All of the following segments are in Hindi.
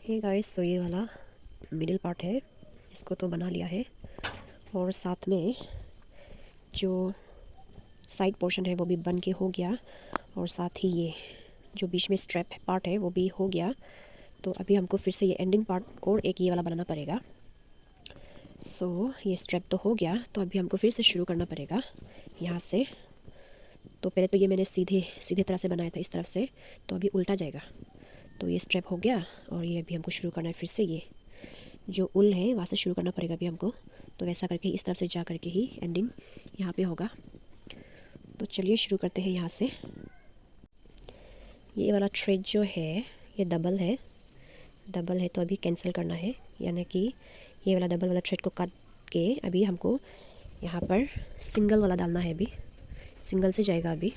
हे गाइस, सो ये वाला मिडिल पार्ट है, इसको तो बना लिया है। और साथ में जो साइड पोर्शन है वो भी बन के हो गया। और साथ ही ये जो बीच में स्ट्रैप पार्ट है वो भी हो गया। तो अभी हमको फिर से ये एंडिंग पार्ट और एक ये वाला बनाना पड़ेगा। सो ये स्ट्रैप तो हो गया, तो अभी हमको फिर से शुरू करना पड़ेगा यहाँ से। तो पहले तो ये मैंने सीधे सीधे तरह से बनाया था इस तरफ से, तो अभी उल्टा जाएगा। तो ये स्ट्रैप हो गया और ये अभी हमको शुरू करना है फिर से। ये जो उल है वहाँ से शुरू करना पड़ेगा अभी हमको। तो वैसा करके इस तरफ से जा करके ही एंडिंग यहाँ पे होगा। तो चलिए शुरू करते हैं यहाँ से। ये वाला थ्रेड जो है ये डबल है तो अभी कैंसिल करना है, यानी कि ये वाला डबल वाला थ्रेड को काट के अभी हमको यहाँ पर सिंगल वाला डालना है। अभी सिंगल से जाएगा अभी।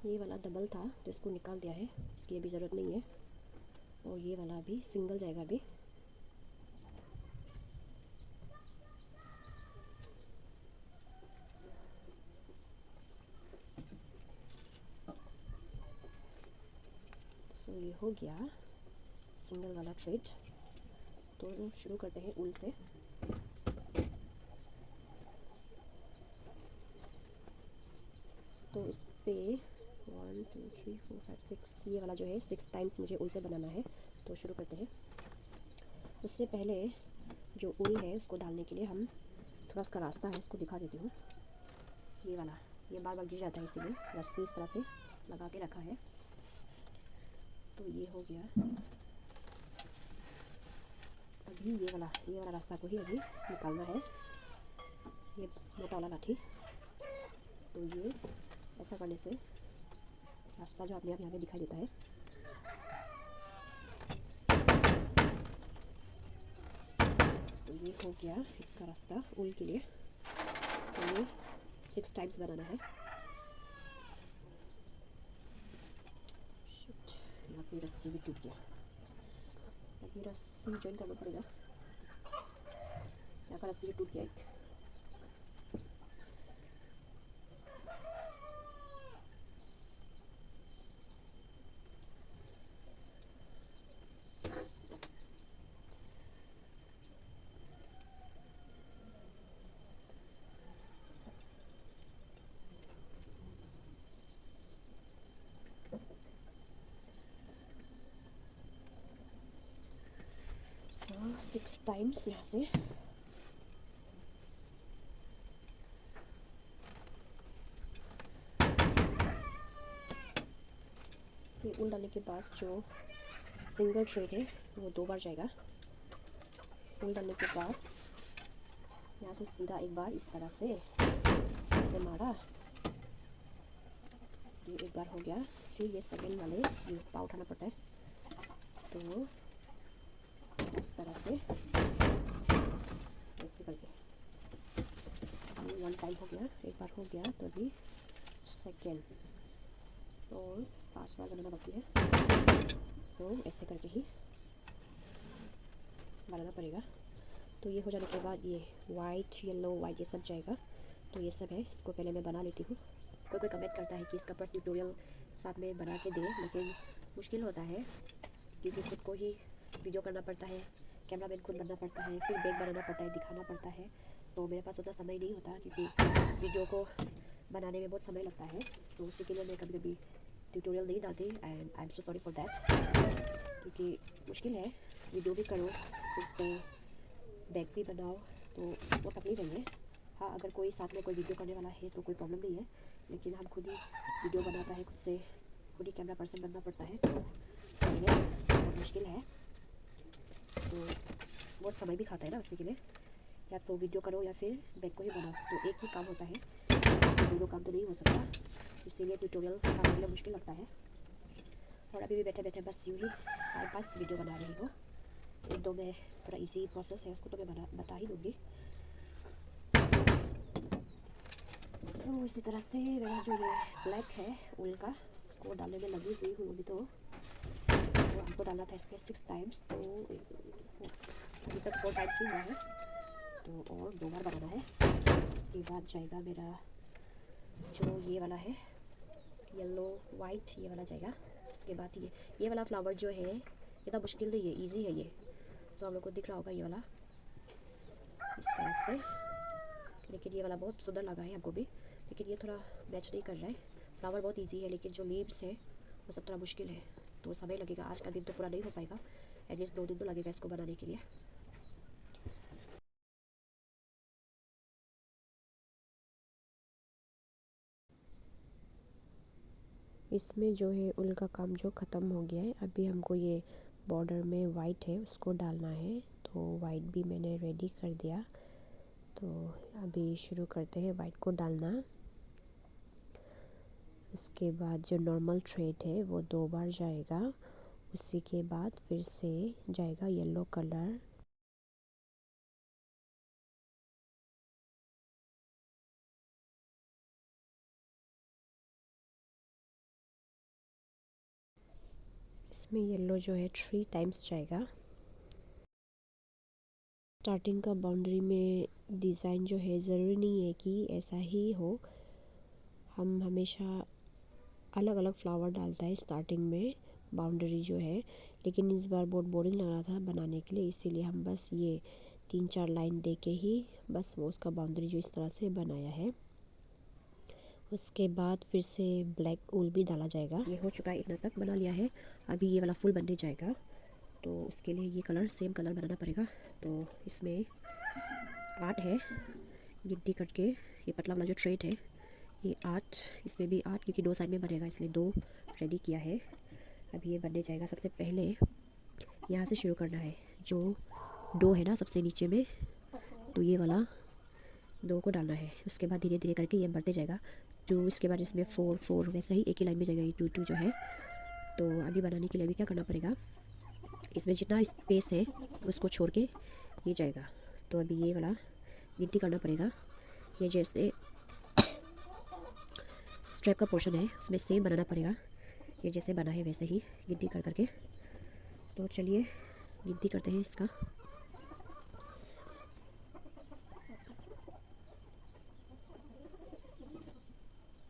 ये वाला डबल था तो इसको निकाल दिया है, इसकी अभी ज़रूरत नहीं है। और ये वाला अभी सिंगल जाएगा अभी। सो ये हो गया सिंगल वाला थ्रेड। तो शुरू करते हैं उल से। तो इस पे 1 2 3 4 5 6 ये वाला जो है 6 टाइम्स मुझे उल से बनाना है। तो शुरू करते हैं। उससे पहले जो उल है उसको डालने के लिए हम थोड़ा उसका रास्ता है उसको दिखा देती हूँ। ये वाला ये बार बार गिर जाता है, इसीलिए रस्सी इस तरह से लगा के रखा है। तो ये हो गया। अभी ये वाला रास्ता को ही अभी निकालना है, ये मोटा वाला लाठी। तो ये ऐसा करने से रास्ता जो अपने आप यहाँ पे दिखाई देता है। तो ये हो गया इसका रास्ता उल के लिए। तो ये 6 टाइम्स बनाना है। यहाँ पे रस्सी भी टूट गया, अभी रस्सी जॉइन करना पड़ेगा। यहाँ का रस्सी भी टूट गया एक। So 6 टाइम्स यहाँ से। ये उल डालने के बाद जो सिंगल थ्रेड है वो 2 बार जाएगा। उल डालने के बाद यहाँ से सीधा एक बार इस तरह से ऐसे मारा, ये एक बार हो गया। फिर ये सेकेंड वाले ये पाव उठाना पड़ता है। तो इस तरह से ऐसे करके ये 1 टाइम हो गया, एक बार हो गया। तो अभी सेकेंड और 5 बार बनाना बाकी है। तो ऐसे करके ही बनाना पड़ेगा। तो ये हो जाने के बाद ये वाइट येलो वाइट ये सब जाएगा। तो ये सब है, इसको पहले मैं बना लेती हूँ। कोई कमेंट करता है कि इसका पर ट्यूटोरियल साथ में बना के दे, लेकिन मुश्किल होता है क्योंकि खुद को ही वीडियो करना पड़ता है, कैमरा मैन खुद बनना पड़ता है, फिर बैग बनाना पड़ता है, दिखाना पड़ता है। तो मेरे पास उतना समय नहीं होता क्योंकि वीडियो को बनाने में बहुत समय लगता है। तो उसी के लिए मैं कभी कभी ट्यूटोरियल नहीं डालती and I am so sorry for that. क्योंकि मुश्किल है, वीडियो भी करो फिर से बैग भी बनाओ, तो वो तकलीफ नहीं है। हाँ, अगर कोई साथ में कोई वीडियो करने वाला है तो कोई प्रॉब्लम नहीं है, लेकिन हम खुद ही वीडियो बनाता है, खुद से खुद ही कैमरा पर्सन बनना पड़ता है। तो बहुत मुश्किल है, तो बहुत समय भी खाता है ना उसी के लिए। या तो वीडियो करो या फिर बैग को ही बनाओ, तो एक ही काम होता है, दोनों काम तो नहीं हो सकता। इसीलिए ट्यूटोरियल करने के लिए मुश्किल लगता है। और अभी भी बैठे बैठे बस यूँ ही टाइम पास वीडियो बना रही हूँ। एक दो में थोड़ा इजी प्रोसेस है उसको तो मैं बता ही दूँगी। तो इसी तरह से मेरा जो ये ब्लैक है उल का, इसको डालने में लगी हुई हूँ अभी। तो हमको डालना था इसमें 6 टाइम्स, तो अभी तक 4 टाइम्स ही हुआ है। तो और 2 बार बनाना है। इसके बाद जाएगा मेरा जो ये वाला है येलो वाइट, ये वाला जाएगा। इसके बाद ये वाला फ्लावर जो है इतना मुश्किल नहीं है, इजी है ये। सो हम लोग को दिख रहा होगा ये वाला इस तरह से, लेकिन ये वाला बहुत सुंदर लगा है हमको भी, लेकिन ये थोड़ा मैच नहीं कर रहा है। फ्लावर बहुत इजी है, लेकिन जो लीव्स है वो सब थोड़ा मुश्किल है, तो समय लगेगा। आज का दिन तो पूरा नहीं हो पाएगा, एटलीस्ट 2 दिन तो लगेगा इसको बनाने के लिए। इसमें जो है उल का काम जो ख़त्म हो गया है। अभी हमको ये बॉर्डर में वाइट है उसको डालना है, तो वाइट भी मैंने रेडी कर दिया। तो अभी शुरू करते हैं वाइट को डालना। इसके बाद जो नॉर्मल थ्रेड है वो 2 बार जाएगा। उसी के बाद फिर से जाएगा येलो कलर। इसमें येलो जो है 3 टाइम्स जाएगा। स्टार्टिंग का बाउंड्री में डिज़ाइन जो है ज़रूरी नहीं है कि ऐसा ही हो। हम हमेशा अलग अलग फ्लावर डालता है स्टार्टिंग में बाउंड्री जो है, लेकिन इस बार बहुत बोरिंग लग रहा था बनाने के लिए, इसीलिए हम बस ये 3-4 लाइन दे के ही बस वो उसका बाउंड्री जो इस तरह से बनाया है। उसके बाद फिर से ब्लैक ऊल भी डाला जाएगा। ये हो चुका है, इतना तक बना लिया है। अभी ये वाला फुल बनने जाएगा, तो उसके लिए ये कलर सेम कलर बनाना पड़ेगा। तो इसमें 8 है गिनती करके, ये पतला वाला जो थ्रेड है ये 8, इसमें भी 8 क्योंकि 2 साइड में बनेगा इसलिए 2 रेडी किया है। अभी ये बनने जाएगा। सबसे पहले यहाँ से शुरू करना है, जो 2 है ना सबसे नीचे में, तो ये वाला 2 को डालना है। उसके बाद धीरे धीरे करके ये बढ़ते जाएगा 2, इसके बाद इसमें 4 4, वैसे ही एक ही लाइन में जाएगा ये 2 2 जो है। तो अभी बनाने के लिए अभी क्या करना पड़ेगा, इसमें जितना स्पेस है उसको छोड़ के ये जाएगा। तो अभी ये वाला गिनती करना पड़ेगा। ये जैसे स्ट्रैप का पोर्शन है उसमें सेम बनाना पड़ेगा, ये जैसे बना है वैसे ही गिनती कर करके। तो चलिए गिनती करते हैं इसका।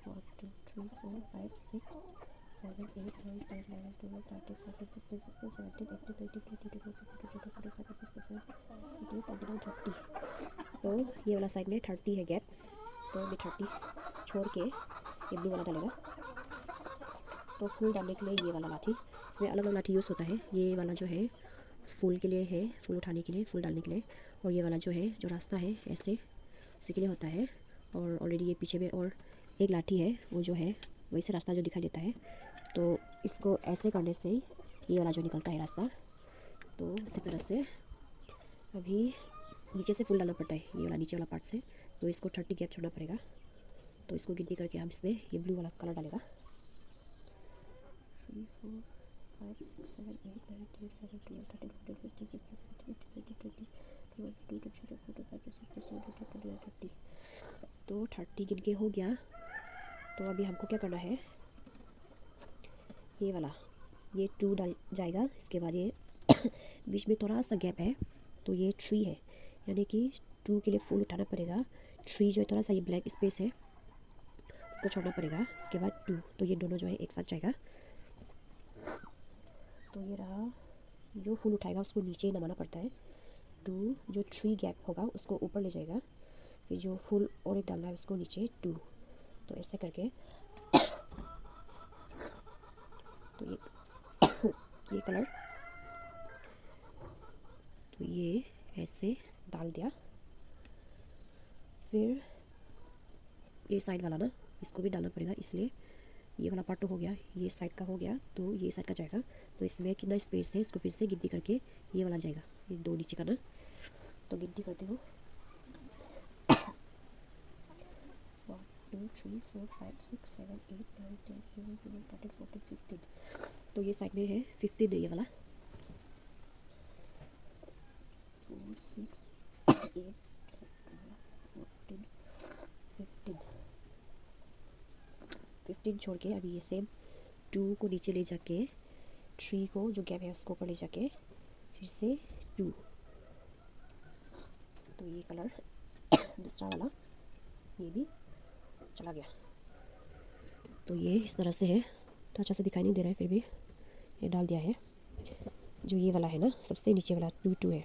1 2 3 4 5 6 7 8 9 10 11 12 13 14 15 16 17 18 19 20 21 22 23 24 25 26 27 28 29 30। तो ये वाला साइड में 30 है गैप, तो अभी 30 छोड़ के ये ब्लू वाला डालेगा। तो फूल डालने के लिए ये वाला लाठी, इसमें अलग अलग लाठी यूज़ होता है। ये वाला जो है फूल के लिए है, फूल उठाने के लिए, फूल डालने के लिए। और ये वाला जो है जो रास्ता है ऐसे उसी के लिए होता है। और ऑलरेडी ये पीछे में और एक लाठी है, वो जो है वही से रास्ता जो दिखाई देता है। तो इसको ऐसे करने से ये वाला जो निकलता है रास्ता। तो इसी तरह से अभी नीचे से फूल डालना पड़ता है, ये वाला नीचे वाला पार्ट से। तो इसको 30 गैप छोड़ना पड़ेगा। तो इसको गिनती करके हम इसमें ये ब्लू वाला कलर डालेगा। 3 4 5 6 7 8 9 10 11 12 13 14 15 16 17 18 19 20 21 22 23 24 25 26 27 28 29 30। तो 30 गिन के हो गया। तो अभी हमको क्या करना है, ये वाला ये 2 डाल जाएगा। इसके बाद ये बीच में थोड़ा सा गैप है, तो ये 3 है, यानी कि 2 के लिए फुल उठाना पड़ेगा। 3 जो है थोड़ा सा ये ब्लैक स्पेस है इसको छोड़ना पड़ेगा। इसके बाद 2, तो ये दोनों जो है एक साथ जाएगा। तो ये रहा, जो फूल उठाएगा उसको नीचे ही नमाना पड़ता है। 2 जो 3 गैप होगा उसको ऊपर ले जाएगा, फिर जो फूल और एक डालना है उसको नीचे 2। तो ऐसे करके तो ये कलर, तो ये ऐसे डाल दिया। फिर ये साइड वाला ना इसको भी डालना पड़ेगा, इसलिए ये वाला पार्ट तो हो गया, ये साइड का हो गया, तो ये साइड का जाएगा। तो इसमें कितना स्पेस है इसको फिर से गिनती करके ये वाला जाएगा, ये 2 नीचे का ना। तो गिनती करती हूँ 1 2 3 4 5 6 7 8 9 10 11 12 13 14 15। तो ये साइड में है 15 है ये वाला। 4 6 8 14 15 15 छोड़ के अभी ये सेम 2 को नीचे ले जाके 3 को जो गैप है उसको ऊपर ले जाके फिर से 2। तो ये कलर दूसरा वाला ये भी चला गया। तो ये इस तरह से है, तो अच्छा से दिखाई नहीं दे रहा है, फिर भी ये डाल दिया है। जो ये वाला है ना, सबसे नीचे वाला 2 है।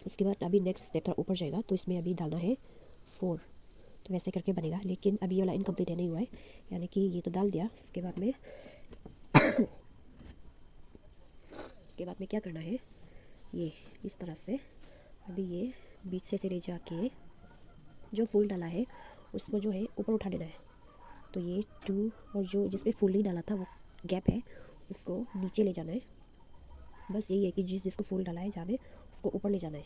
उसके बाद अभी नेक्स्ट स्टेप थोड़ा ऊपर जाएगा, तो इसमें अभी डालना है 4। तो वैसे करके बनेगा, लेकिन अभी ये वाला इनकम्प्लीट नहीं हुआ है, यानी कि ये तो डाल दिया। उसके बाद में क्या करना है, ये इस तरह से अभी ये बीच से ले जाके जो फूल डाला है उसको जो है ऊपर उठा देना है। तो ये 2 और जो जिसमें फूल नहीं डाला था वो गैप है उसको नीचे ले जाना है। बस यही है कि जिसको फूल डाला है जहाँ में उसको ऊपर ले जाना है।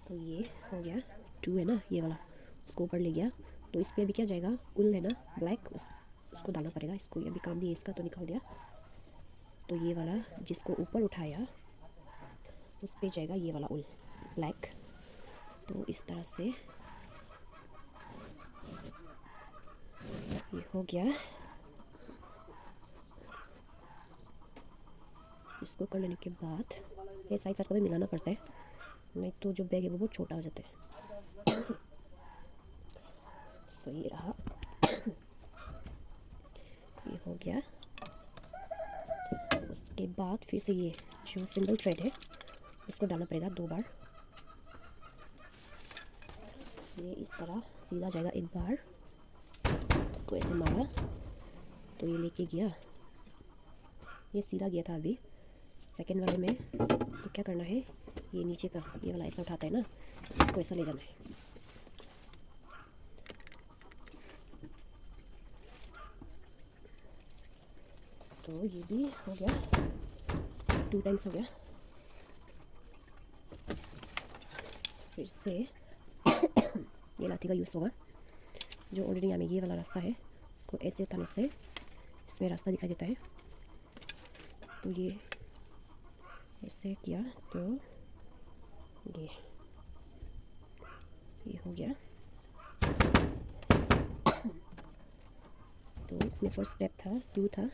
तो ये हो गया 2 है ना, ये वाला उसको ऊपर ले गया। तो इस पर अभी क्या जाएगा, उल है ना ब्लैक, उसको डालना पड़ेगा। इसको अभी काम नहीं है इसका, तो निकाल दिया। तो ये वाला जिसको ऊपर उठाया उस पर जाएगा ये वाला उल ब्लैक। तो इस तरह से ये हो गया। इसको कर लेने के बाद ये साइड साइड को भी मिलाना पड़ता है, नहीं तो जो बैग है वो बहुत छोटा हो जाता है। सही रहा, ये हो गया। उसके बाद फिर से ये जो सिंगल थ्रेड है उसको डालना पड़ेगा 2 बार। ये इस तरह सीधा जाएगा एक बार, इसको ऐसे मारा तो ये लेके गया, ये सीधा गया था। अभी सेकेंड वाले में तो क्या करना है, ये नीचे का ये वाला ऐसा उठाता है ना, इसको ऐसा ले जाना है। तो ये भी हो गया, 2 टाइम्स हो गया। फिर से ये लाठी का यूज़ होगा, जो ऑलरेडी हमें ये वाला रास्ता है उसको ऐसे उठाने से इसमें रास्ता दिखाई देता है। तो ये ऐसे किया तो ये हो गया। तो इसमें फर्स्ट स्टेप था 2 था,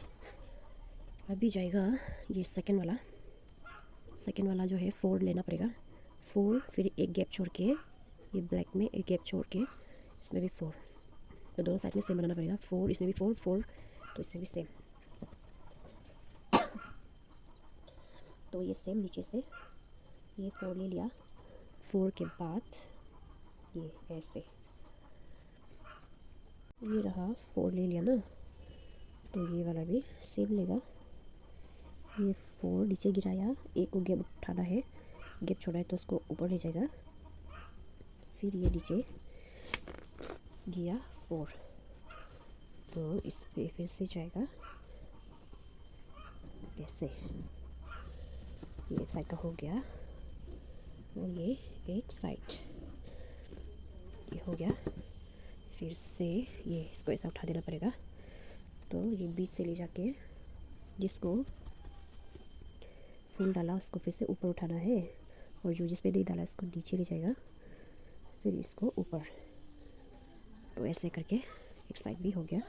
अभी जाएगा ये सेकंड वाला जो है 4 लेना पड़ेगा। 4 फिर एक गैप छोड़ के, ये ब्लैक में एक गैप छोड़ के इसमें भी 4, तो दोनों साइड में सेम बनाना पड़ेगा। 4 इसमें भी 4 4, तो इसमें भी सेम। तो ये सेम नीचे से ये 4 ले लिया, 4 के बाद ये ऐसे ये रहा 4 ले लिया ना, तो ये वाला भी सेम लेगा। ये 4 नीचे गिराया, एक को गैप उठाना है, गैप छोड़ा है तो उसको ऊपर ले जाएगा। फिर ये नीचे गया 4, तो इस पे फिर से जाएगा ऐसे। ये एक साइड का हो गया और ये एक साइड ये हो गया। फिर से ये इसको ऐसा उठा देना पड़ेगा। तो ये बीच से ले जाके जिसको फूल डाला उसको फिर से ऊपर उठाना है, और जो जिस पे नहीं डाला इसको नीचे ले जाएगा, फिर इसको ऊपर। तो ऐसे करके एक साइड भी हो गया।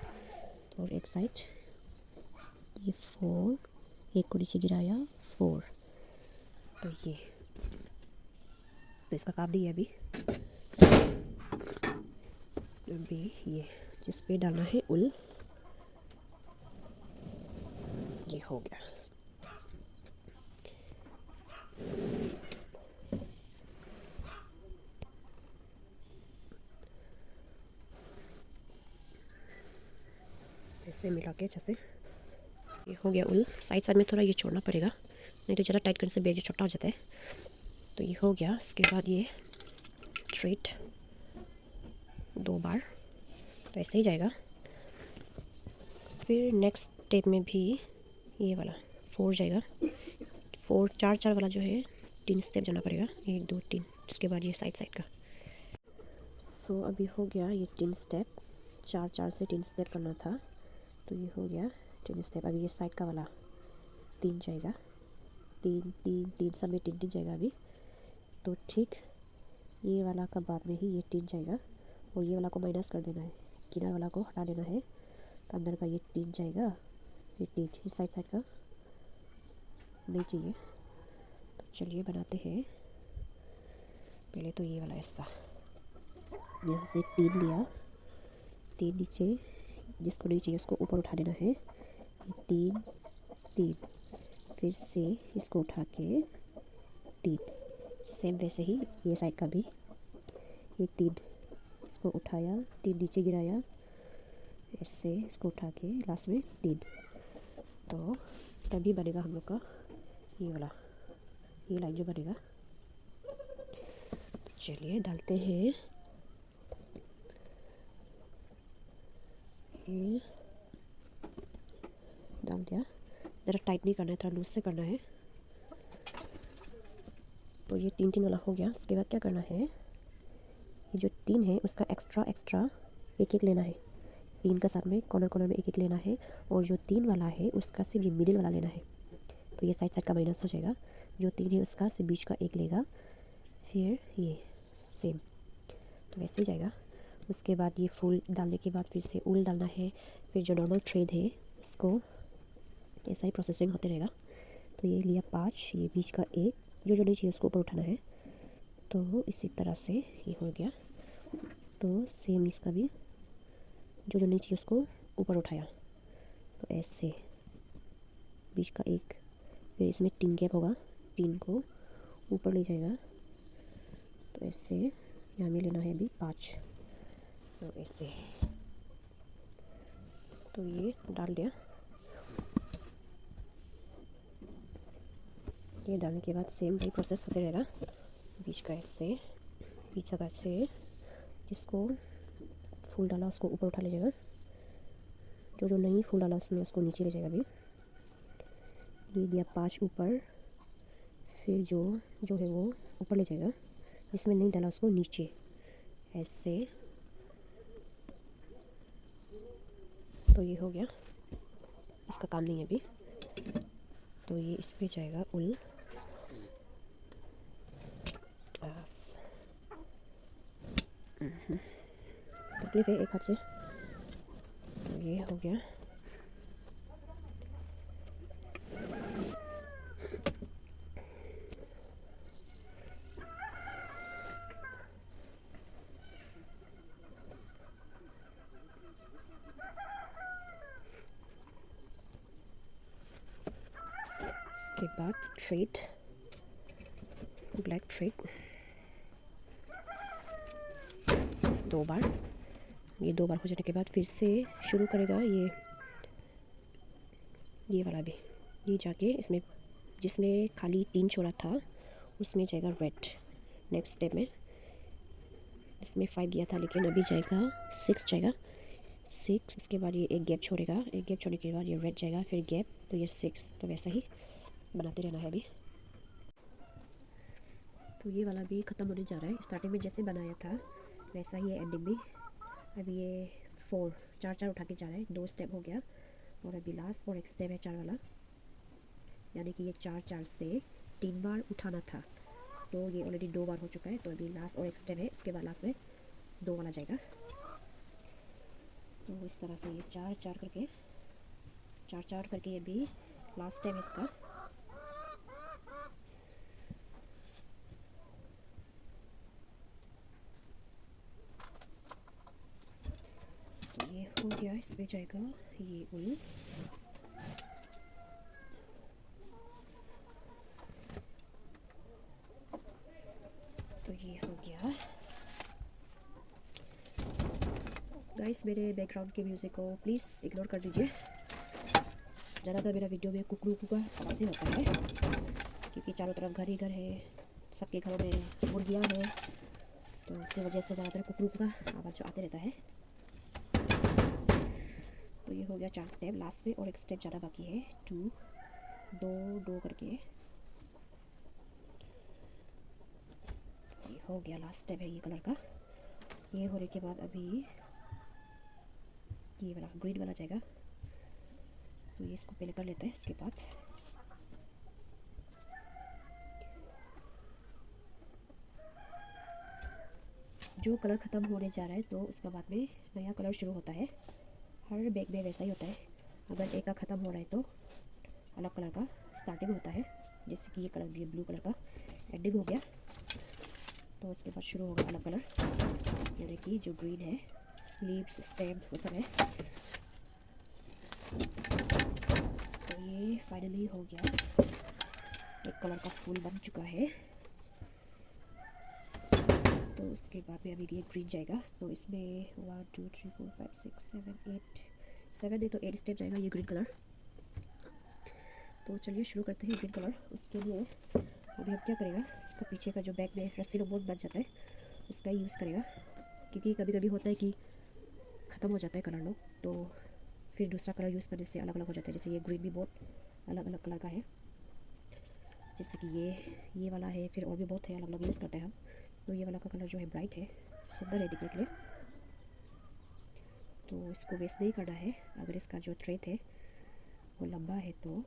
और एक साइड ये 4, एक को नीचे गिराया 4, तो ये तो इसका काम नहीं है अभी ये जिस पे डालना है उल, ये हो गया। ऐसे मिला के अच्छे से ये हो गया उल। साइड में थोड़ा ये छोड़ना पड़ेगा, नहीं तो ज़्यादा टाइट करने से बैग जो छोटा हो जाता है। तो ये हो गया। उसके बाद ये थ्रेड 2 बार, तो ऐसे ही जाएगा। फिर नेक्स्ट स्टेप में भी ये वाला 4 जाएगा। 4 4 वाला जो है 3 स्टेप जाना पड़ेगा, 1 2 3। उसके बाद ये साइड का। सो अभी हो गया ये 3 स्टेप, 4 से 3 स्टेप करना था, तो ये हो गया 3 स्टेप। अभी ये साइड का वाला 3 जाएगा, 3 सब में 3 जाएगा अभी। तो ठीक ये वाला का बाद में ही ये 3 जाएगा, और ये वाला को माइनस कर देना है, किनारे वाला को हटा देना है, तो अंदर का ये 3 जाएगा। ये 3 इस साइड का नहीं चाहिए, चलिए बनाते हैं। पहले तो ये वाला हिस्सा, यहाँ से 3 लिया, 3 नीचे, जिसको नहीं चाहिए उसको ऊपर उठा देना है। ये 3 3, फिर से इसको उठा के 3, सेम वैसे ही ये साइड का भी ये 3, इसको उठाया, 3 नीचे गिराया, ऐसे इसको उठा के लास्ट में 3। तो तभी बनेगा हम लोग का ये वाला, ये लाइन जो बनेगा। तो चलिए डालते हैं। ये डाल दिया। ज़रा टाइट नहीं करना है, थोड़ा लूज से करना है। तो ये 3 3 वाला हो गया। उसके बाद क्या करना है, ये जो 3 है उसका एक्स्ट्रा एक एक लेना है। 3 का साथ में कॉर्नर में एक एक लेना है, और जो 3 वाला है उसका सिर्फ ये मिडिल वाला लेना है। तो ये साइड का माइनस हो जाएगा। जो 3 है उसका सिर्फ बीच का एक लेगा, फिर ये सेम, तो वैसे ही जाएगा। उसके बाद ये फूल डालने के बाद फिर से ऊल डालना है। फिर जो नॉर्मल थ्रेड है उसको ऐसा ही प्रोसेसिंग होते रहेगा। तो ये लिया 5, ये बीच का एक, जो नहीं चाहिए उसको ऊपर उठाना है। तो इसी तरह से ये हो गया। तो सेम इसका भी जो नहीं चाहिए उसको ऊपर उठाया, तो ऐसे बीच का एक, फिर इसमें 3 गैप होगा, 3 को ऊपर ले जाएगा। तो ऐसे यहाँ में लेना है अभी 5, तो ऐसे। तो ये डाल दिया। ये डालने के बाद सेम वही प्रोसेस होते रहेगा। बीच का ऐसे, बीच का ऐसे, जिसको फूल डाला उसको ऊपर उठा ले जाएगा, जो नहीं फूल डाला उसमें उसको नीचे ले जाएगा। अभी ये दिया 5 ऊपर, फिर जो है वो ऊपर ले जाएगा, जिसमें नहीं डाला उसको नीचे, ऐसे। तो ये हो गया, इसका काम नहीं है अभी। तो ये इस पे जाएगा उल, तकलीफ है एक हाथ से। तो ये हो गया। इसके बाद थ्रेड, ब्लैक थ्रेड 2 बार। ये 2 बार हो जाने के बाद फिर से शुरू करेगा ये वाला भी। ये जाके इसमें, जिसमें खाली 3 छोड़ा था उसमें जाएगा रेड। नेक्स्ट स्टेप में इसमें 5 गया था, लेकिन अभी जाएगा 6 जाएगा, 6। इसके बाद ये एक गैप छोड़ेगा, एक गैप छोड़ने के बाद ये रेड जाएगा, फिर गैप, तो ये 6। तो वैसा ही बनाते रहना है अभी। तो ये वाला भी ख़त्म होने जा रहा है। स्टार्टिंग में जैसे बनाया था वैसा ही है एंडिंग भी। अभी ये 4 उठा के जा रहा है, 2 स्टेप हो गया, और अभी लास्ट और एक स्टेप है 4 वाला, यानी कि ये 4 से 3 बार उठाना था। तो ये ऑलरेडी 2 बार हो चुका है। तो अभी लास्ट और एक स्टेप है, इसके बाद लास्ट में 2 वाला जाएगा। तो इस तरह से ये 4 करके अभी लास्ट स्टेप है इसका। तो ये हो गया, इसमें जाएगा ये उल। तो ये हो गया। गाइस, मेरे बैकग्राउंड के म्यूज़िक को प्लीज़ इग्नोर कर दीजिए। ज़्यादातर मेरा वीडियो में कुकरू का आवाज़ ही होता है, क्योंकि चारों तरफ घर ही घर है, सबके घरों में मुर्गियाँ हैं, तो उसी वजह से ज़्यादातर कुकरू का आवाज़ जो आते रहता है। तो ये हो गया 4 स्टेप। लास्ट में और एक स्टेप ज़्यादा बाकी है, 2 करके। ये हो गया, लास्ट स्टेप है ये कलर का। ये होने के बाद अभी ये वाला ग्रीन वाला जाएगा। तो ये इसको पहले कर लेते हैं। इसके बाद जो कलर ख़त्म होने जा रहा है तो उसका बाद में नया कलर शुरू होता है। हर बैग में वैसा ही होता है। अगर एक का ख़त्म हो रहा है तो अलग कलर का स्टार्टिंग होता है। जैसे कि ये कलर भी ब्लू कलर का एंडिंग हो गया। तो इसके बाद शुरू होगा अलग कलर, यानी कि जो ग्रीन है, लीव्स, स्टेम, वो सब है। तो ये फाइनली हो गया, एक कलर का फूल बन चुका है। तो उसके बाद में अभी ये ग्रीन जाएगा। तो इसमें 1 2 3 4 5 6 7 8 7 है, तो 8 स्टेप जाएगा ये ग्रीन कलर। तो चलिए शुरू करते हैं ग्रीन कलर। उसके लिए अभी हम क्या करेगा, इसका पीछे का जो बैक में रस्सी रोबोट बन जाता है उसका यूज़ करेगा, क्योंकि कभी कभी होता है कि ख़त्म हो जाता है कलर लोग, तो फिर दूसरा कलर यूज़ करने से अलग अलग हो जाता है। जैसे ये ग्रीन भी बहुत अलग अलग कलर का है, जैसे कि ये वाला है, फिर और भी बहुत है, अलग अलग यूज़ करते हैं हम। तो ये वाला का कलर जो है ब्राइट है, सुंदर है दिखने के लिए। तो इसको वेस्ट नहीं करना है। अगर इसका जो थ्रेड है वो लंबा है तो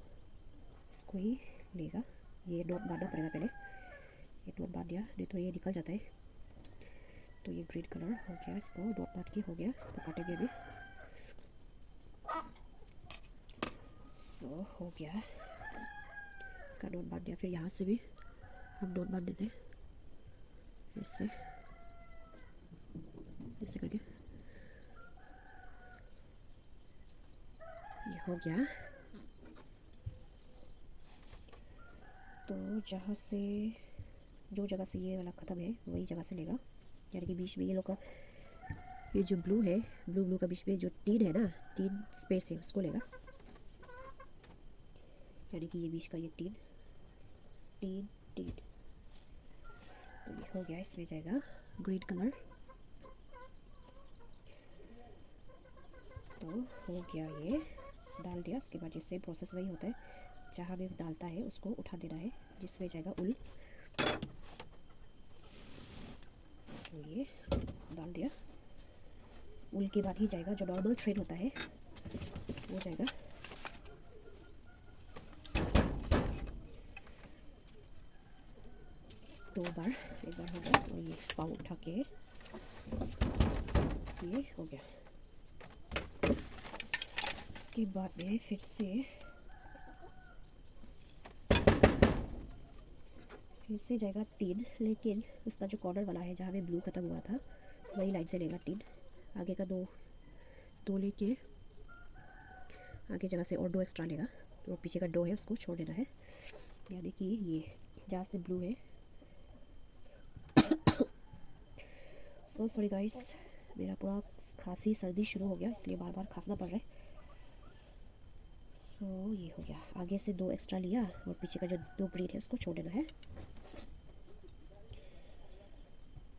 इसको ही लेगा। ये नॉट बांधना पड़ेगा पहले, ये नॉट बांध दिया, नहीं तो ये निकल जाता है। तो ये ग्रीन कलर हो गया, इसको नॉट बांध के हो गया, इसको काटेंगे अभी। सो हो गया, इसका नॉट बांध दिया। फिर यहाँ से भी हम नॉट बांध देते हैं इससे, ऐसे करके। ये हो गया। तो जहाँ से, जो जगह से ये वाला ख़त्म है वही जगह से लेगा, यानी कि बीच में ये लोग का ये जो ब्लू है, ब्लू का बीच में जो तीन है ना, तीन स्पेस है, उसको लेगा। यानी कि ये बीच का ये तीन तीन तीन। तो ये हो गया, इसमें जाएगा ग्रीन कलर। तो हो गया, ये डाल दिया। उसके बाद ये सेम प्रोसेस वही होता है, जहाँ भी डालता है उसको उठा देना है, जिसमें जाएगा उल। तो ये डाल दिया। उल के बाद ही जाएगा जो नॉर्मल थ्रेड होता है, वो जाएगा। दो बार, एक बार हो गया। और ये पाँव उठा के ये हो गया। इसके बाद में फिर से जाएगा तीन, लेकिन उसका जो कॉर्नर वाला है जहाँ में ब्लू खत्म हुआ था वही लाइन से लेगा तीन। आगे का दो लेके आगे जगह से और दो एक्स्ट्रा लेगा। तो पीछे का दो है उसको छोड़ देना है, यानी कि ये जहाँ से ब्लू है। सो सॉरी गाइस, मेरा पूरा खांसी सर्दी शुरू हो गया, इसलिए बार बार खांसना पड़ रहा है। सो ये हो गया, आगे से दो एक्स्ट्रा लिया और पीछे का जो दो ग्रीन है उसको छोड़ देना है।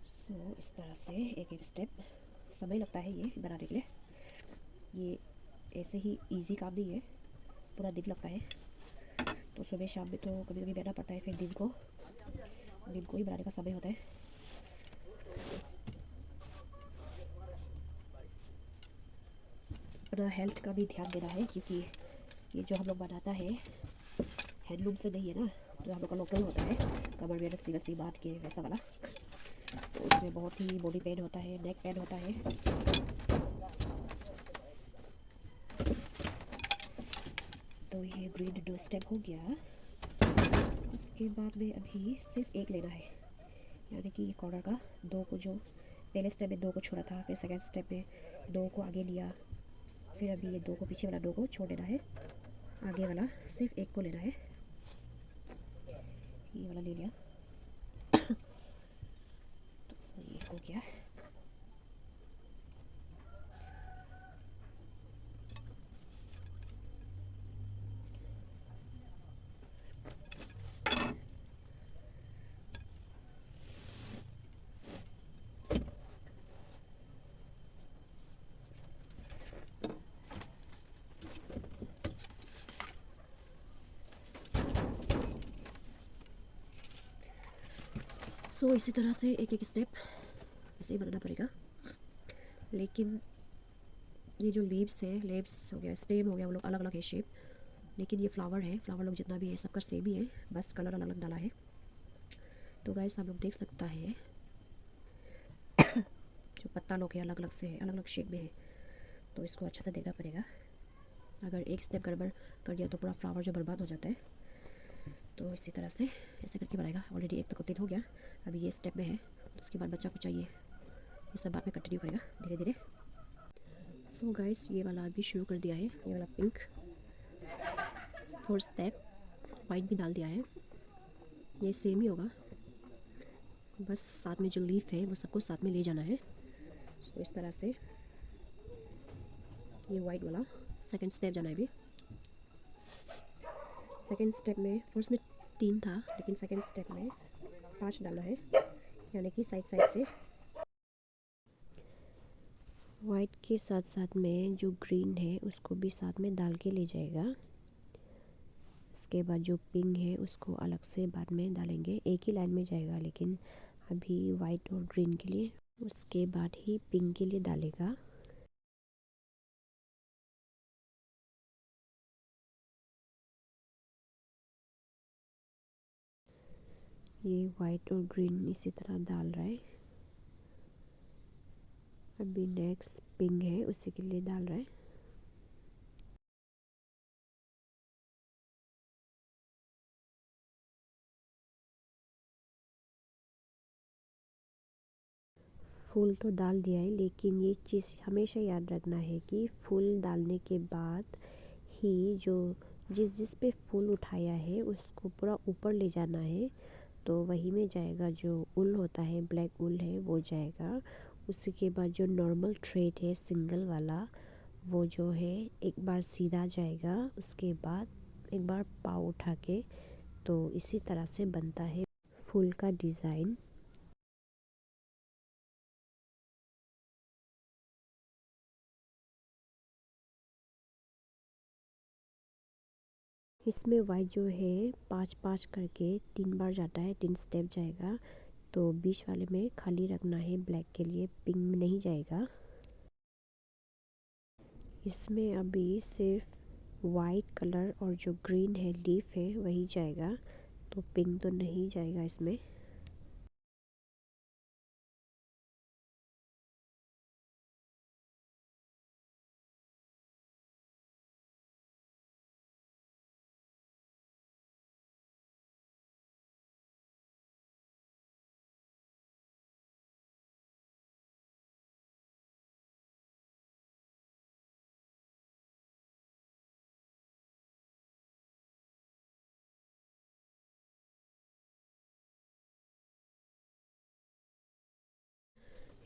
सो इस तरह से एक एक स्टेप, समय लगता है ये बनाने के लिए, ये ऐसे ही इजी काम नहीं है, पूरा दिन लगता है। तो सुबह शाम में तो कभी कभी बहना पड़ता है, फिर दिन को ही बनाने का समय होता है। अपना हेल्थ का भी ध्यान देना है, क्योंकि ये जो हम लोग बनाता है हैंडलूम से नहीं है ना, तो हम लोग का लोकल होता है, कमर में रस्सी रस्सी बांध के वैसा वाला। तो उसमें बहुत ही बॉडी पेन होता है, नेक पेन होता है। तो ये ग्रीन दो स्टेप हो गया। उसके बाद में अभी सिर्फ एक लेना है, यानी कि ये कॉर्नर का दो को, जो पहले स्टेप में दो को छोड़ा था, फिर सेकेंड स्टेप में दो को आगे लिया, फिर अभी ये दो को, पीछे वाला दो को छोड़ देना है, आगे वाला सिर्फ एक को लेना है। ये वाला ले लिया। तो ये हो गया। सो इसी तरह से एक एक स्टेप ऐसे ही बनाना पड़ेगा। लेकिन ये जो लीव्स है, लीव्स हो गया, स्टेम हो गया, वो लोग अलग अलग है शेप, लेकिन ये फ्लावर है, फ्लावर लोग जितना भी है सबका सेम ही है, बस कलर अलग अलग डाला है। तो गाइस आप लोग देख सकता है जो पत्ता लोग है अलग अलग से है, अलग अलग शेप में है, तो इसको अच्छा से देखना पड़ेगा। अगर एक स्टेप गड़बड़ कर दिया तो पूरा फ्लावर जो बर्बाद हो जाता है। तो इसी तरह से ऐसे करके बनाएगा। ऑलरेडी एक तो कंप्लीट हो गया, अभी ये स्टेप में है, तो उसके बाद बच्चा को चाहिए, ये सब बाद में कंटिन्यू करेगा धीरे धीरे। सो गाइस ये वाला अभी शुरू कर दिया है, ये वाला पिंक। फोर्थ स्टेप वाइट भी डाल दिया है, ये सेम ही होगा, बस साथ में जो लीफ है वो सबको साथ में ले जाना है। सो इस तरह से ये वाइट वाला सेकंड स्टेप जाना है अभी। सेकंड स्टेप में फर्स्ट में 3 था, लेकिन सेकंड स्टेप में 5 डाला है, यानी कि साइड साइड से। वाइट के साथ साथ में जो ग्रीन है उसको भी साथ में डाल के ले जाएगा। इसके बाद जो पिंक है उसको अलग से बाद में डालेंगे, एक ही लाइन में जाएगा, लेकिन अभी वाइट और ग्रीन के लिए, उसके बाद ही पिंक के लिए डालेगा। ये वाइट और ग्रीन इसी तरह डाल रहा है। अभी नेक्स्ट पिंक है, उसी के लिए डाल रहा है। फूल तो डाल दिया है, लेकिन ये चीज़ हमेशा याद रखना है कि फूल डालने के बाद ही जो जिस जिस पे फूल उठाया है उसको पूरा ऊपर ले जाना है, तो वही में जाएगा। जो उल होता है, ब्लैक उल है, वो जाएगा। उसके बाद जो नॉर्मल थ्रेड है सिंगल वाला, वो जो है एक बार सीधा जाएगा, उसके बाद एक बार पाँव उठा के, तो इसी तरह से बनता है फूल का डिज़ाइन। इसमें वाइट जो है 5-5 करके 3 बार जाता है, 3 स्टेप जाएगा, तो बीच वाले में खाली रखना है ब्लैक के लिए, पिंक में नहीं जाएगा। इसमें अभी सिर्फ वाइट कलर और जो ग्रीन है लीफ है वही जाएगा, तो पिंक तो नहीं जाएगा इसमें।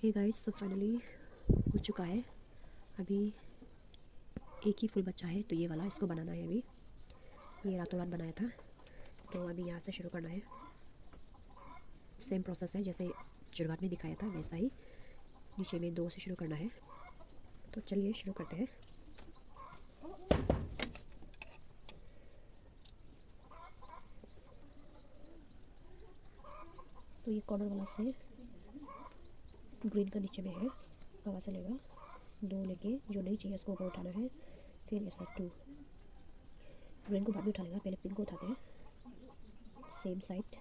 हे गाइस, तो फाइनली हो चुका है। अभी एक ही फूल बचा है, तो ये वाला इसको बनाना है अभी। ये रातों रात बनाया था, तो अभी यहाँ से शुरू करना है। सेम प्रोसेस है जैसे शुरुआत में दिखाया था, वैसा ही नीचे में 2 से शुरू करना है। तो चलिए शुरू करते हैं। तो ये कॉर्नर वाला से ग्रीन का नीचे में है, वहाँ से लेगा 2 लेके, जो नहीं चाहिए उसको ऊपर उठाना है, फिर ऐसा 2। ग्रीन को बाद में उठा लेगा, पहले पिंक को उठाते हैं, सेम साइड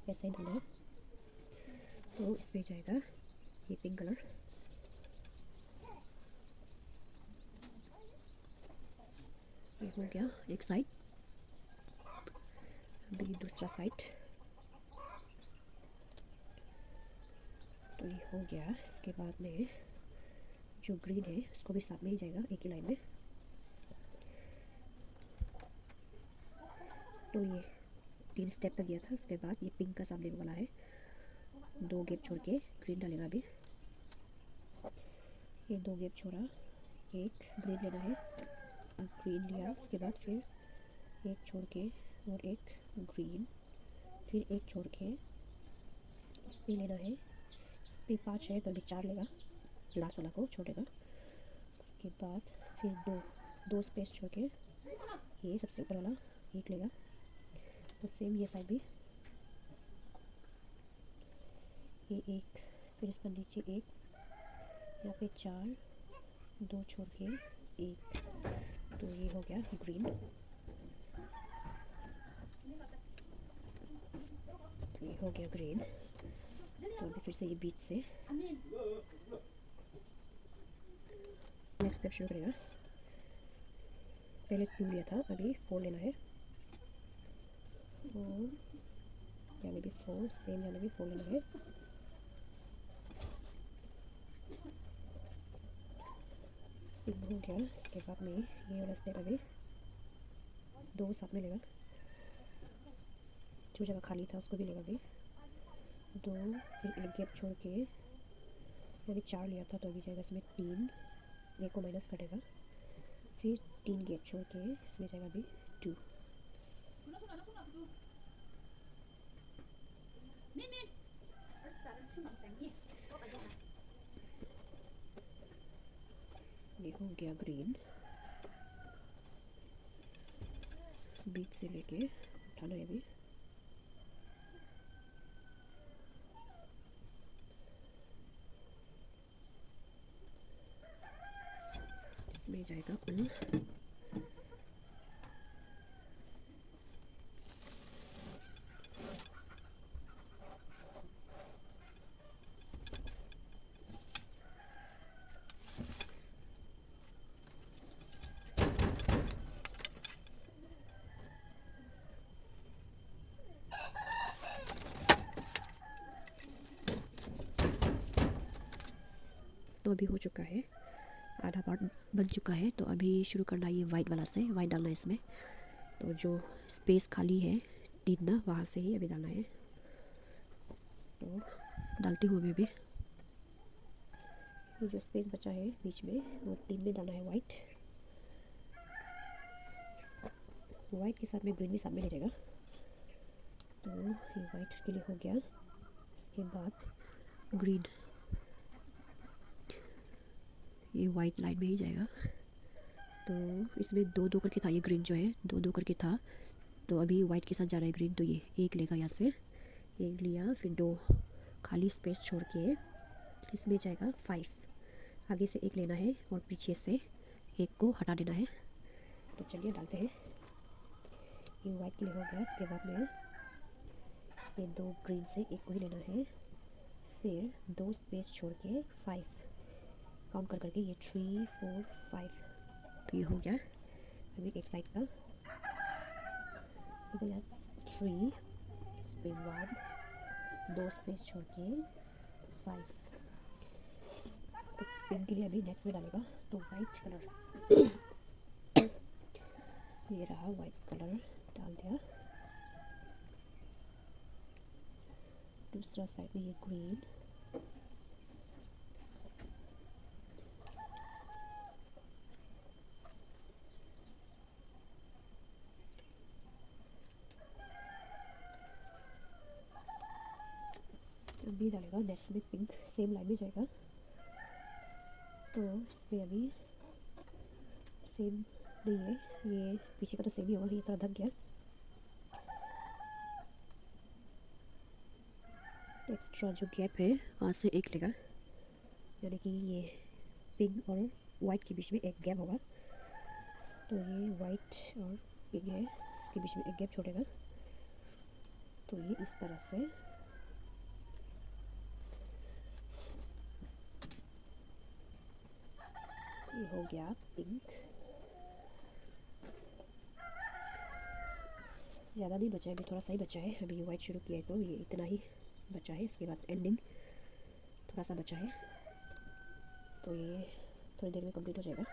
ऐसा ही डालना है। तो इसमें जाएगा ये पिंक कलर, ये हो गया एक साइड। अभी दूसरा साइड, तो ये हो गया। इसके बाद में जो ग्रीन है उसको भी साथ में ही जाएगा, एक ही लाइन में। तो ये 3 स्टेप तक गया था। उसके बाद ये पिंक का सामने वाला है, 2 गैप छोड़ के ग्रीन डालेगा अभी। ये 2 गैप छोड़ा, एक ग्रीन लेना है, ग्रीन लिया, उसके बाद फिर एक छोड़ के और एक ग्रीन, फिर एक छोड़ के इस पे लेना है। इस पे 5 है, तो अभी 4 लेगा, लास्ट वाला को छोड़ेगा। उसके बाद फिर 2 स्पेस छोड़ के ये सबसे ऊपर वाला एक लेगा, तो सेम ये साइड भी ये एक, फिर इसका नीचे एक, यहाँ पे 4, 2 छोड़ के एक, तो ये हो गया ग्रीन। तो ये हो गया ग्रीन। तो अभी फिर से ये बीच से नेक्स्ट स्टेप शुरू करेगा। पहले 2 लिया था, अभी 4 लेना है। 4 यानी भी 4 सेम यानी भी 4 लेना है। पिंक हो गया। इसके बाद में ये वाला स्टेप अभी 2 साथ में लेगा, जो जगह खाली था उसको भी लेगा अभी 2, फिर एक गैप छोड़ के अभी 4 लिया था तो अभी जाएगा इसमें 3, एक को माइनस कटेगा, फिर 3 गैप छोड़ के इसमें जाएगा अभी 2। ये हो गया ग्रीन। बीच से लेके उठाना है अभी। इसमें जाएगा ब्लू। तो अभी हो चुका है, आधा पार्ट बन चुका है। तो अभी शुरू करना है ये वाइट वाला से, वाइट डालना है इसमें। तो जो स्पेस खाली है 3 ना, वहाँ से ही अभी डालना है। तो डालती हूँ अभी। ये जो स्पेस बचा है बीच में वो 3 में डालना है वाइट। वाइट के साथ में ग्रीन भी साथ में ले जाएगा। तो ये वाइट के लिए हो गया। इसके बाद ग्रीन ये वाइट लाइन में ही जाएगा। तो इसमें 2-2 करके था, ये ग्रीन जो है 2-2 करके था। तो अभी वाइट के साथ जा रहा है ग्रीन, तो ये एक लेगा यहाँ से, एक लिया, फिर 2 खाली स्पेस छोड़ के इसमें जाएगा 5। आगे से एक लेना है और पीछे से एक को हटा देना है। तो चलिए डालते हैं। ये वाइट के लिए हो गया। इसके बाद में ये 2 ग्रीन से एक को ही लेना है, फिर 2 स्पेस छोड़ के 5 काउंट कर करके ये 3, 4, 5। तो ये हो गया। अभी एक साइड का 3 स्पेस 1, 2 स्पेस छोड़ के 5। तो पिंक के लिए अभी नेक्स्ट में डालेगा। तो वाइट कलर ये रहा, वाइट कलर डाल दिया। दूसरा साइड में ये ग्रीन, अभी डालेगा नेक्स्ट में पिंक, सेम लाइन में जाएगा। तो इसमें अभी सेम नहीं है, ये पीछे का तो सेम ही होगा, ये थोड़ा ढक गया। एक्स्ट्रा जो गैप है वहाँ से एक लेगा, यानी कि ये पिंक और वाइट के बीच में एक गैप होगा। तो ये वाइट और पिंक है, इसके बीच में एक गैप छोड़ेगा। तो ये इस तरह से ये हो गया पिंक। ज़्यादा नहीं बचा है, अभी थोड़ा सा ही बचा है। अभी ये वाइट शुरू किया है तो ये इतना ही बचा है। इसके बाद एंडिंग थोड़ा सा बचा है, तो ये थोड़ी देर में कंप्लीट हो जाएगा।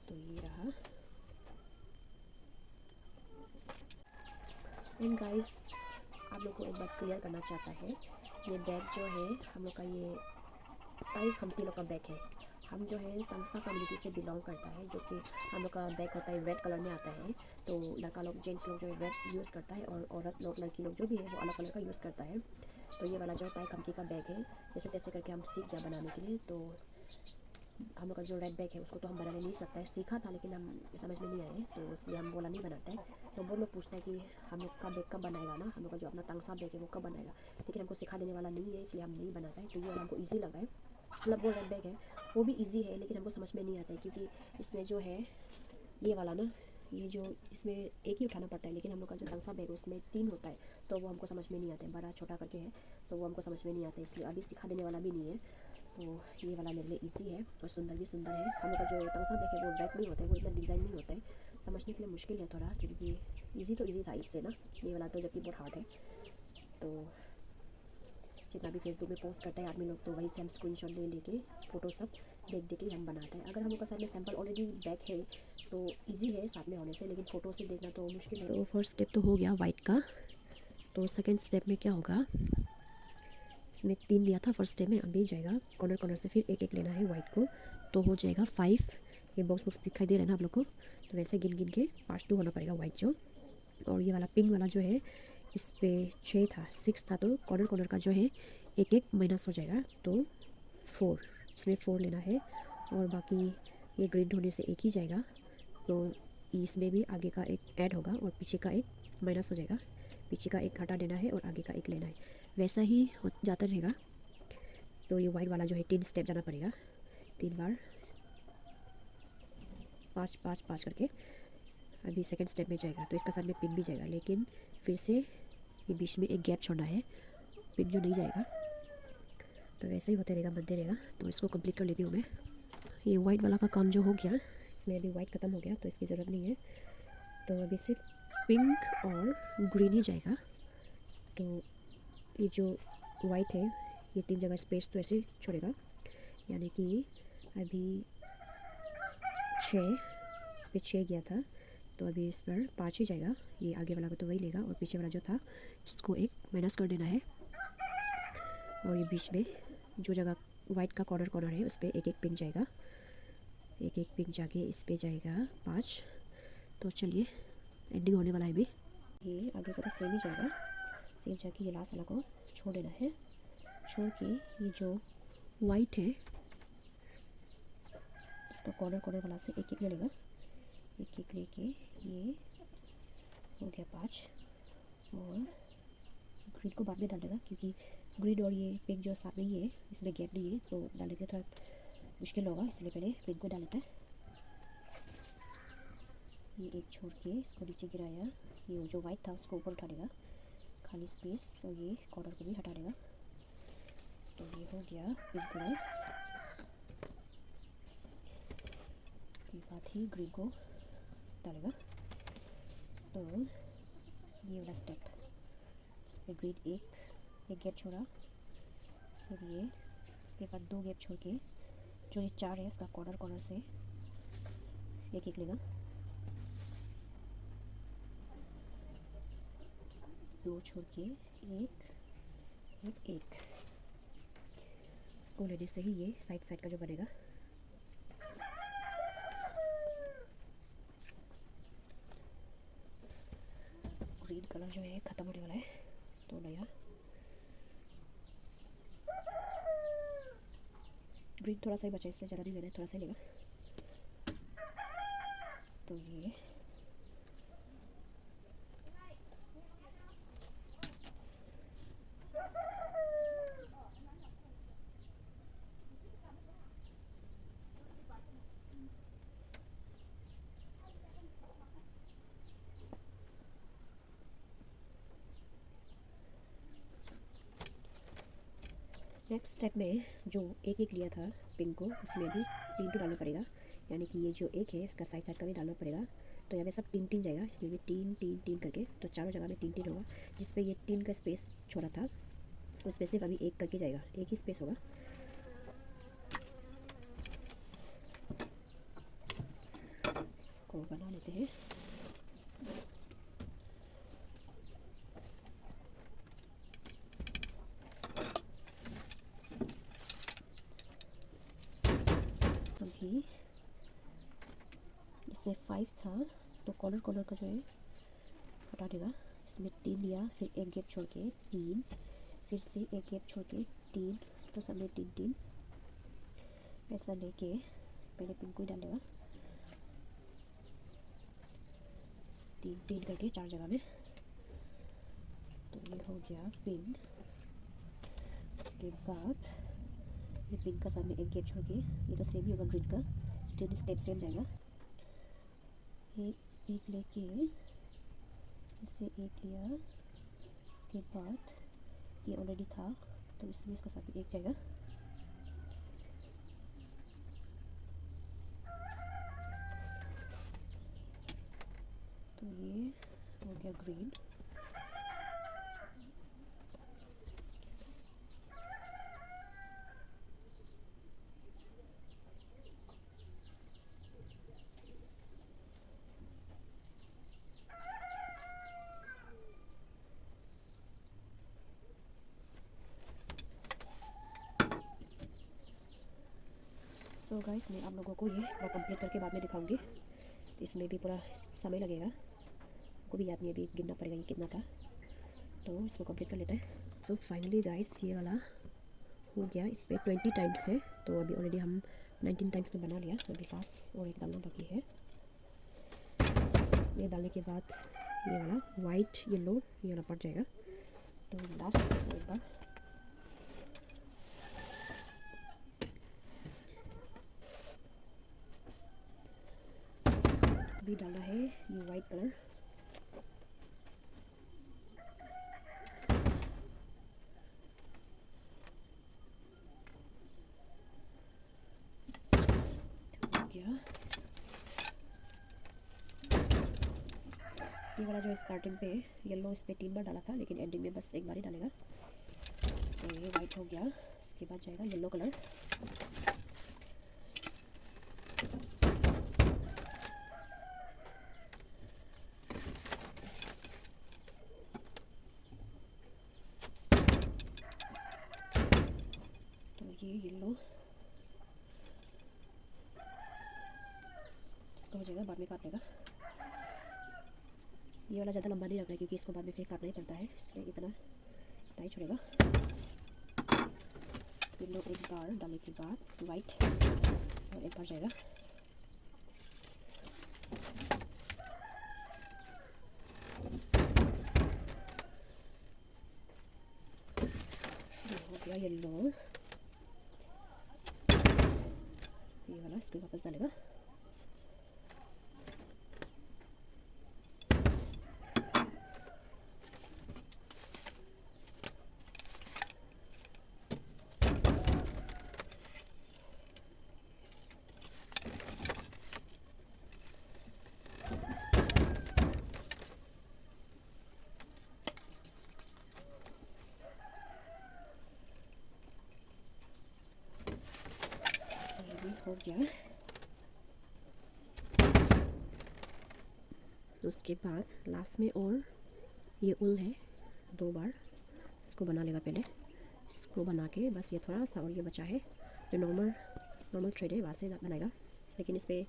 तो ये रहा। एंड गाइस, आप लोग को एक बात क्लियर करना चाहता है, ये बैग जो है हम लोग का, ये ताई खमती लोग का बैग है। हम जो है तमसा कम्युनिटी से बिलोंग करता है, जो कि हम लोग का बैग होता है रेड कलर में आता है। तो लड़का लोग, जेंट्स लोग जो है रेड यूज़ करता है, और औरत लोग, लड़की लोग जो भी है वो अलग कलर का यूज़ करता है। तो ये वाला जो है ताई कंपनी का बैग है। जैसे तैसे करके हम सीख गया बनाने के लिए। तो हम लोग का जो रेड बैग है उसको तो हम बनाने नहीं सकता है, सीखा था लेकिन हम समझ में नहीं आए, तो इसलिए हम बोला नहीं बनाते हैं। तो वो लोग पूछते हैं कि हम लोग का बैग कब बनाएगा ना, हम लोग का जो अपना तंगसा बैग है वो कब बनाएगा, लेकिन हमको सिखा देने वाला नहीं है, इसलिए हम नहीं बनाते हैं। तो ये वाला हमको ईजी लगा है, मतलब वो रेड बैग है वो भी ईजी है, लेकिन हमको समझ में नहीं आता है क्योंकि इसमें जो है ये वाला ना, ये जो इसमें एक ही उठाना पड़ता है, लेकिन हम लोग का जो तंगसा बैग है उसमें 3 होता है। तो वो हमको समझ में नहीं आता है, बड़ा छोटा करके है, तो वो हमको समझ में नहीं आता है, इसलिए अभी सिखा देने वाला भी नहीं है। तो ये वाला मेरे लिए इजी है और सुंदर भी सुंदर है। हम लोग का जो तंग देखे वो ब्रैक नहीं होता है, वो इतना डिज़ाइन नहीं होता है, समझने के लिए मुश्किल है थोड़ा, फिर भी इजी तो इजी था इससे ना। ये वाला तो जबकि बहुत हार्ड है। तो जितना भी फेसबुक में पोस्ट करता है आदमी लोग, तो वही से हम स्क्रीनशॉट ले लेके फ़ोटो सब देख के हम बनाते हैं। अगर हम लोग का साथ में सैंपल ऑलरेडी बैक है तो इजी है साथ में होने से, लेकिन फ़ोटो से देखना तो मुश्किल है। तो फर्स्ट स्टेप तो हो गया वाइट का। तो सेकेंड स्टेप में क्या होगा, इसमें 3 लिया था फर्स्ट स्टेप में, अभी जाएगा कॉर्नर कॉर्नर से फिर एक एक लेना है वाइट को, तो हो जाएगा 5। ये बॉक्स दिखाई दे रहा है ना आप लोग को, तो वैसे गिन गिन के 5 होना पड़ेगा वाइट जो। और ये वाला पिंक वाला जो है इस पर 6 था, 6 था, तो कॉर्नर कॉर्नर का जो है एक एक माइनस हो जाएगा, तो 4, इसमें 4 लेना है। और बाकी ये ग्रीन होने से एक ही जाएगा, तो इसमें भी आगे का एक ऐड होगा और पीछे का एक माइनस हो जाएगा। पीछे का एक हटा देना है और आगे का एक लेना है, वैसा ही हो जाता रहेगा। तो ये वाइट वाला जो है 3 स्टेप जाना पड़ेगा, 3 बार 5 5 5 करके। अभी सेकंड स्टेप में जाएगा तो इसका साथ में पिंक भी जाएगा, लेकिन फिर से ये बीच में एक गैप छोड़ना है, पिंक जो नहीं जाएगा। तो वैसे ही होते रहेगा, बनते रहेगा। तो इसको कंप्लीट कर लेती हूँ मैं। ये वाइट वाला का काम जो हो गया, इसमें अभी वाइट ख़त्म हो गया तो इसकी ज़रूरत नहीं है। तो अभी सिर्फ पिंक और ग्रीन ही जाएगा। तो ये जो वाइट है ये 3 जगह स्पेस तो ऐसे छोड़ेगा, यानी कि अभी 6, इस पर 6 गया था, तो अभी इस पर 5 ही जाएगा। ये आगे वाला को तो वही लेगा और पीछे वाला जो था इसको एक माइनस कर देना है। और ये बीच में जो जगह वाइट का कॉर्नर कॉर्नर है उस पर एक एक पिन जाएगा, एक एक पिन जाके इस पर जाएगा 5। तो चलिए एंडिंग होने वाला है अभी। ये आगे का तो सेम ही जाएगा, सेम जाके ये लास्ट वाला को छोड़ देना है। छोड़ के ये जो वाइट है इसका कॉर्नर कॉर्नर वाला से एक एक ले लेगा, एक एक लेके ये हो गया 5। और ग्रीन को बाद में डाल देगा, क्योंकि ग्रीन और ये पिंक जो साथ में ही है, इसमें गैप नहीं है, तो डालने के थोड़ा मुश्किल होगा, इसलिए पहले पिंक को डाल लेता है। ये एक छोड़ के इसको नीचे गिराया, ये जो वाइट था उसको ऊपर उठा देगा, खाली स्पेस, और ये कॉर्नर को भी हटा देगा। तो ये हो गया पिंक कलर। इसके बाद ही ग्रीन को डालेगा। तो ये वाला स्टेप, इसमें ग्रीन एक गैप छोड़ा, फिर ये इसके बाद 2 गैप छोड़ के जो ये 4 है इसका कॉर्नर कॉर्नर से एक एक लेगा, 2 छोड़ के एक इसको लेने से ही ये साइड साइड का जो बनेगा। ग्रीन कलर जो है ख़त्म होने वाला है, तो नया ग्रीन थोड़ा सा ही बचा, इसमें ज़्यादा नहीं लेना है, थोड़ा सा ही लेगा। तो ये नेक्स्ट स्टेप में जो एक एक लिया था पिंक को, उसमें भी 3 तो डालना पड़ेगा, यानी कि ये जो एक है इसका साइड साइड का भी डालना पड़ेगा। तो यहाँ पे सब 3 3 जाएगा, इसमें भी 3 3 3 करके, तो चारों जगह में 3 3 होगा। जिस पे ये 3 का स्पेस छोड़ा था उस पर सिर्फ अभी एक करके जाएगा, एक ही स्पेस होगा। इसको बना लेते हैं। अभी इसमें 5 था, तो कॉर्नर कॉर्नर का जो है हटा देगा। इसमें 3 लिया, फिर एक गैप छोड़ के 3, फिर से एक गैप छोड़ के 3, तो सब में 3 3 ऐसा लेके पहले पिंक को ही डालेगा, 3 3 करके 4 जगह में। तो ये हो गया पिंक। इसके बाद ये पिंक का सामने एक गैप छोड़ के, ये तो सेम ही होगा ग्रीन का, 3 स्टेप सेम जाएगा। एक लेके इससे एक लिया, इसके बाद ये ऑलरेडी था तो इसमें इसका साथ एक जाएगा। तो ये हो गया ग्रीन। सो गाइस, मैं आप लोगों को ये पूरा कंप्लीट करके बाद में दिखाऊंगी। इसमें भी पूरा समय लगेगा, को भी याद नहीं, अभी गिनना पड़ेगा ये कितना था। तो इसको कंप्लीट कर लेते हैं। सो फाइनली गाइस, ये वाला हो गया। इस पर 20 टाइम्स है, तो अभी ऑलरेडी हम 19 टाइम्स में बना लिया। अभी लास्ट और एक डालना बाकी है। ये डालने के बाद ये वाला वाइट येलो ये वाला पड़ जाएगा। तो लास्ट एक बार अभी डालना है ये वाइट कलर। हो गया। ये वाला जो स्टार्टिंग पे येलो, इस पे 3 बार डाला था, लेकिन एंडिंग में बस एक बार ही डालेगा। तो ये वाइट हो गया। इसके बाद जाएगा येलो कलर। तो ये येलो इसका हो जाएगा, बाद में काट लेगा। ये वाला ज़्यादा लंबा नहीं रखना है, क्योंकि इसको बाद में फिर काटना ही पड़ता है, इसलिए इतना ही छोड़ेगा। येलो एक बार डालने के बाद वाइट और एक बार जाएगा। ये हो गया येलो। ये वाला इसको वापस डालेगा। हो गया। उसके बाद लास्ट में और ये उल है, 2 बार इसको बना लेगा। पहले इसको बना के बस ये थोड़ा सा और ये बचा है जो नॉर्मल थ्रेड है, वहाँ से बनाएगा। लेकिन इस पर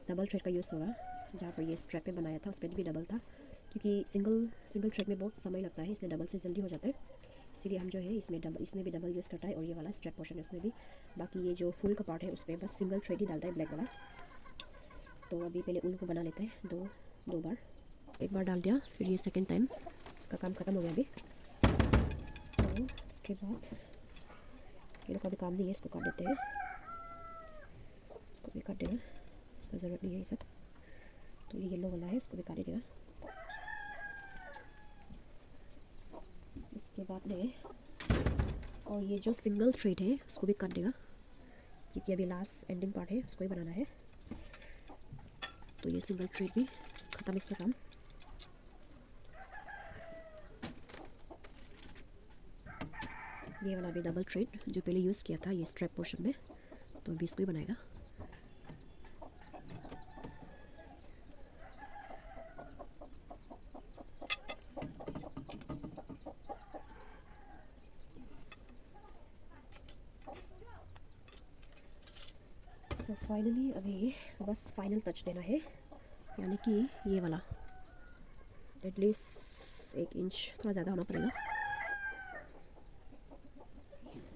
डबल थ्रेड का यूज़ होगा। जहाँ पर ये स्ट्रैप पे बनाया था उस पर भी डबल था, क्योंकि सिंगल थ्रेड में बहुत समय लगता है, इसलिए डबल से जल्दी हो जाता है। इसीलिए हम जो है इसमें भी डबल यूज़ करता है। और ये वाला स्ट्रैप पोर्शन इसमें भी, बाकी ये जो फुल का पार्ट है उस पर बस सिंगल थ्रेड ही डालता है, ब्लैक वाला। तो अभी पहले उन को बना लेते हैं दो बार। एक बार डाल दिया, फिर ये सेकेंड टाइम, इसका काम ख़त्म हो गया अभी। तो इसके बाद ये लोग का भी काम नहीं है, इसको काट देते हैं। इसको भी काट देगा, इसका ज़रूरत नहीं है ये सब। तो ये येलो वाला है, उसको भी काट देगा। इसके बाद में और ये जो सिंगल थ्रेड है उसको भी काट देगा, क्योंकि अभी लास्ट एंडिंग पार्ट है, उसको ही बनाना है। तो ये सिंगल थ्रेड भी ख़त्म इसका काम। ये वाला भी डबल थ्रेड जो पहले यूज़ किया था ये स्ट्रैप पोर्शन में, तो अभी इसको ही बनाएगा। सो फाइनली अभी बस फाइनल टच देना है, यानी कि ये वाला एटलीस्ट 1 इंच थोड़ा ज़्यादा होना पड़ेगा,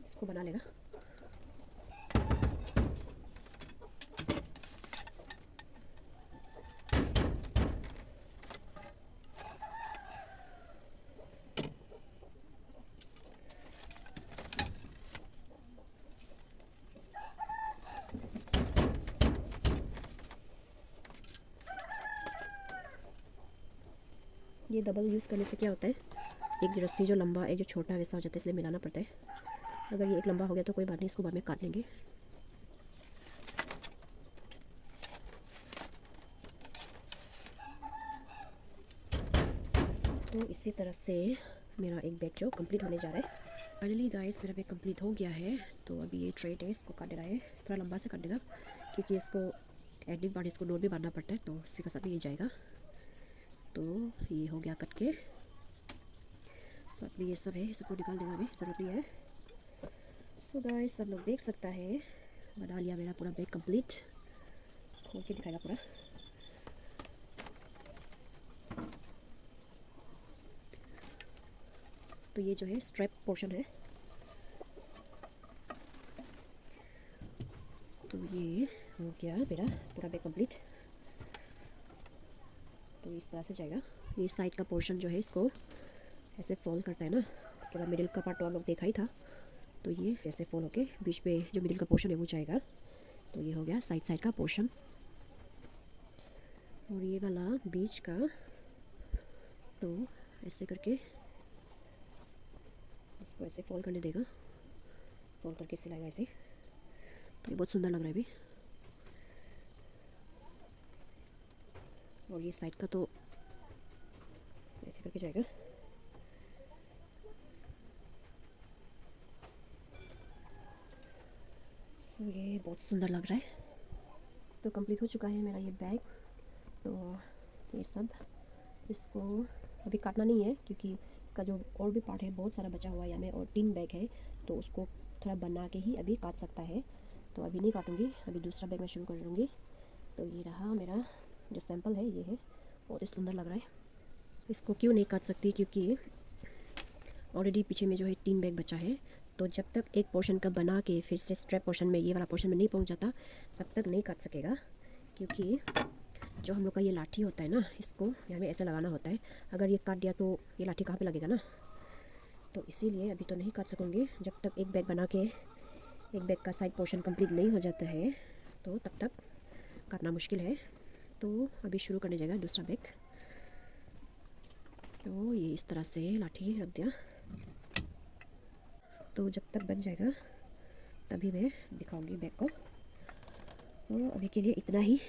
इसको बना लेगा। ये डबल यूज़ करने से क्या होता है, एक रस्सी जो लंबा एक जो छोटा वैसा हो जाता है, इसलिए मिलाना पड़ता है। अगर ये एक लंबा हो गया तो कोई बात नहीं, इसको बाद में काट लेंगे। तो इसी तरह से मेरा एक बैग जो कंप्लीट होने जा रहा है। फाइनली गाइस मेरा बैग कंप्लीट हो गया है। तो अभी ये थ्रेड है, इसको काट देना है, थोड़ा लंबा से काट देगा क्योंकि इसको एंडिंग पार्ट इसको नोट भी बांधना पड़ता है, तो इसी का साथ भी ये जाएगा। तो ये हो गया कट के, सब भी ये सब है, ये सबको निकाल देगा, अभी ज़रूरत नहीं है। सो गाइस सब लोग देख सकता है, बना लिया मेरा पूरा बैग कंप्लीट। खोल के दिखाएगा पूरा। तो ये जो है स्ट्रैप पोर्शन है, तो ये हो गया मेरा पूरा बैग कंप्लीट। तो इस तरह से जाएगा। ये साइड का पोर्शन जो है इसको ऐसे फोल्ड करता है ना, इसके बाद मिडिल का पार्ट तो आप लोग देखा ही था। तो ये ऐसे फोल्ड होके बीच में जो मिडिल का पोर्शन है वो जाएगा। तो ये हो गया साइड साइड का पोर्शन। और ये वाला बीच का, तो ऐसे करके इसको ऐसे फोल्ड करने देगा, फोल्ड करके सिलाएगा ऐसे। तो ये बहुत सुंदर लग रहा है अभी। और ये साइड का तो ऐसे करके जाएगा। सो ये बहुत सुंदर लग रहा है। तो कंप्लीट हो चुका है मेरा ये बैग। तो ये सब, इसको अभी काटना नहीं है क्योंकि इसका जो और भी पार्ट है बहुत सारा बचा हुआ है यहाँ में, और 3 बैग है, तो उसको थोड़ा बना के ही अभी काट सकता है। तो अभी नहीं काटूंगी, अभी दूसरा बैग मैं शुरू कर लूँगी। तो ये रहा मेरा जो सैंपल है, ये है, बहुत ही सुंदर लग रहा है। इसको क्यों नहीं काट सकती, क्योंकि ऑलरेडी पीछे में जो है 3 बैग बचा है। तो जब तक एक पोर्शन का बना के फिर से स्ट्रैप पोर्शन में, ये वाला पोर्शन में नहीं पहुंच जाता, तब तक नहीं काट सकेगा। क्योंकि जो हम लोग का ये लाठी होता है ना, इसको यहाँ में ऐसे लगाना होता है। अगर ये काट दिया तो ये लाठी कहाँ पे लगेगा ना, तो इसीलिए अभी तो नहीं काट सकूँगी। जब तक एक बैग बना के एक बैग का साइड पोर्शन कंप्लीट नहीं हो जाता है, तो तब तक काटना मुश्किल है। तो अभी शुरू करने जाएगा दूसरा बैग। तो ये इस तरह से लाठी रख दिया। तो जब तक बन जाएगा तभी मैं दिखाऊंगी बैग को। तो अभी के लिए इतना ही।